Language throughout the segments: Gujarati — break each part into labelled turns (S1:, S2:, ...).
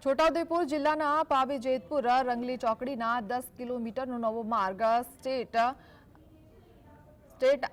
S1: છોટાઉદેપુર જિલ્લાના પાવી જેતપુર રંગલી ચોકડીના 10 કિલોમીટરનો નવો માર્ગ સ્ટેટ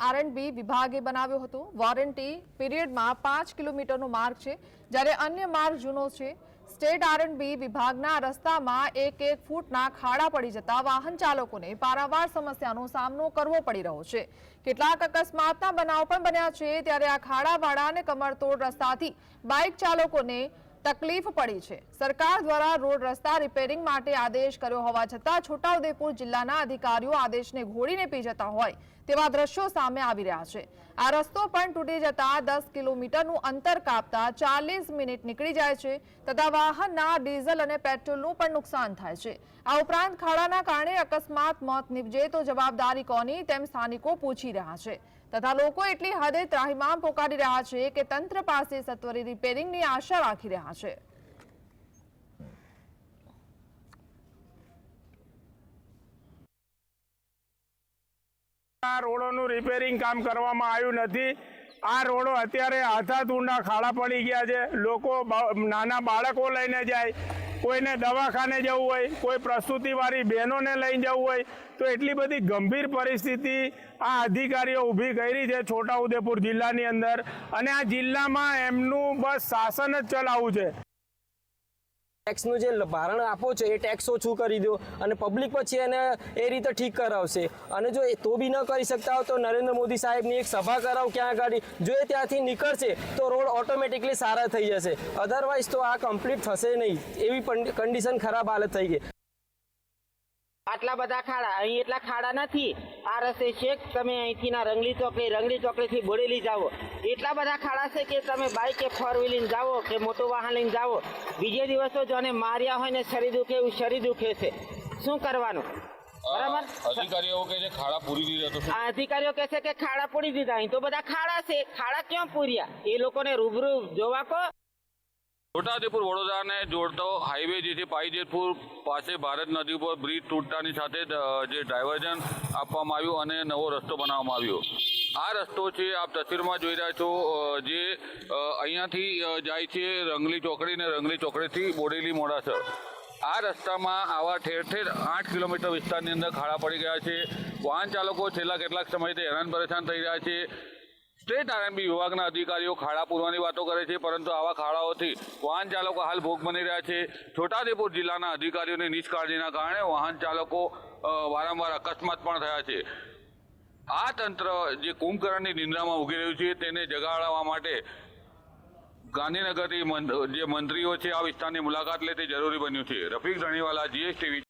S1: આર&બી વિભાગે બનાવ્યો હતો। વોરંટી પીરિયડમાં 5 કિલોમીટરનો માર્ગ છે, જ્યારે અન્ય માર્ગ જૂનો છે। સ્ટેટ આર&બી વિભાગના રસ્તામાં 1 ફૂટના ખાડા પડી જતા વાહન ચાલકોને પારાવાર સમસ્યાનો સામનો કરવો પડી રહ્યો છે। કેટલાક અકસ્માતના બનાવ પણ બન્યા છે, ત્યારે આ ખાડાવાળા અને કમરતોડ રસ્તાથી બાઇક ચાલકોને તકલીફ પડી છે। સરકાર દ્વારા રોડ રસ્તા રિપેરિંગ માટે આદેશ કર્યો હોવા છતાં છોટાઉદેપુર જિલ્લાના અધિકારીઓ આદેશને ઘોડીને પી જતા હોય તેવા દ્રશ્યો સામે આવી રહ્યા છે। આ રસ્તો પણ તૂટી જતા 10 કિલોમીટરનું અંતર કાપતા 40 મિનિટ નીકળી જાય છે, તથા વાહનના ડીઝલ અને પેટ્રોલનું પણ નુકસાન થાય છે। આ ઉપરાંત ખાડાના કારણે અકસ્માત મોત નિપજે તો જવાબદારી કોની તેમ સ્થાનિકો પૂછી રહ્યા છે, તથા લોકો એટલી હદે ત્રાહિમામ પોકારી રહ્યા છે કે તંત્ર પાસે સત્વરે રિપેરિંગની આશા રાખી રહ્યા છે।
S2: આ રોડોનું રિપેરિંગ કામ કરવામાં આવ્યું નથી। આ રોડો અત્યારે હાથા દૂરના ખાડા પડી ગયા છે। લોકો નાના બાળકો લઈને જાય, કોઈને દવાખાને જવું હોય, કોઈ પ્રસૂતિવાળી બહેનોને લઈને જવું હોય, તો એટલી બધી ગંભીર પરિસ્થિતિ આ અધિકારીઓ ઊભી કરી છે છોટાઉદેપુર જિલ્લાની અંદર। અને આ જિલ્લામાં એમનું બસ શાસન જ ચલાવવું છે।
S3: ટેક્સનું જે ભારણ આપો છો એ ટેક્સ ઓછું કરી દો અને પબ્લિક પછી એને એ રીતે ઠીક કરાવશે। અને જો એ તો બી ન કરી શકતા હો તો નરેન્દ્ર મોદી સાહેબની એક સભા કરાવો ક્યાં ગાડી, જો એ ત્યાંથી નીકળશે તો રોડ ઓટોમેટિકલી સારા થઈ જશે, અધરવાઇઝ તો આ કમ્પ્લીટ થશે નહીં। એવી કન્ડિશન ખરાબ હાલત થઈ ગઈ।
S4: આટલા બધા ખાડા, અહીં એટલા ખાડા નથી। આ રસ્તે છેક તમે અહીંથી ના રંગલી ચોકડીથી બોડેલી જાઓ, એટલા બધા ખાડા છે કે તમે બાઇક કે ફોર વ્હીલ લઈને જાઓ કે મોટું વાહન લઈને જાઓ, બીજે દિવસો જોને માર્યા હોય ને શરીર દુખે એવું શરીર દુખે છે। શું કરવાનું? બરાબર,
S5: અધિકારીઓ કહે છે ખાડા પૂરી દીધા, તો
S4: આ અધિકારીઓ કહે છે કે ખાડા પૂરી દીધા। અહીં તો બધા ખાડા છે, ખાડા ક્યાં પૂર્યા એ લોકોને રૂબરૂ જોવા કહો।
S5: છોટાઉદેપુર વડોદરાને જોડતો હાઈવે જે છે પાવી જેતપુર પાસે ભારત નદી ઉપર બ્રિજ તૂટતાની સાથે જે ડાયવર્ઝન આપવામાં આવ્યું અને નવો રસ્તો બનાવવામાં આવ્યો। આ રસ્તો છે આપ તસવીરમાં જોઈ રહ્યા છો, જે અહીંયાથી જાય છે રંગલી ચોકડી ને રંગલી ચોકડીથી બોડેલી મોડાસર। આ રસ્તામાં આવા ઠેર ઠેર 8 કિલોમીટર વિસ્તારની અંદર ખાડા પડી ગયા છે। વાહન ચાલકો છેલ્લા કેટલાક સમયથી હેરાન પરેશાન થઈ રહ્યા છે। સ્ટેટ આર&બી વિભાગના અધિકારીઓ ખાડા પૂરવાની વાતો કરે છે, પરંતુ આવા ખાડાઓથી વાહન ચાલકો હાલ ભોગ બની રહ્યા છે। છોટાઉદેપુર જિલ્લાના અધિકારીઓની નિષ્કાળજીના કારણે વાહન ચાલકો વારંવાર અકસ્માત પણ થયા છે। આ તંત્ર જે કુંભકર્ણની નિંદ્રામાં ઉગી રહ્યું છે તેને જગાડવા માટે ગાંધીનગરથી જે મંત્રીઓ છે આ વિસ્તારની મુલાકાત લે તે જરૂરી બન્યું છે। Rafiq Dhaniwala, GS TV।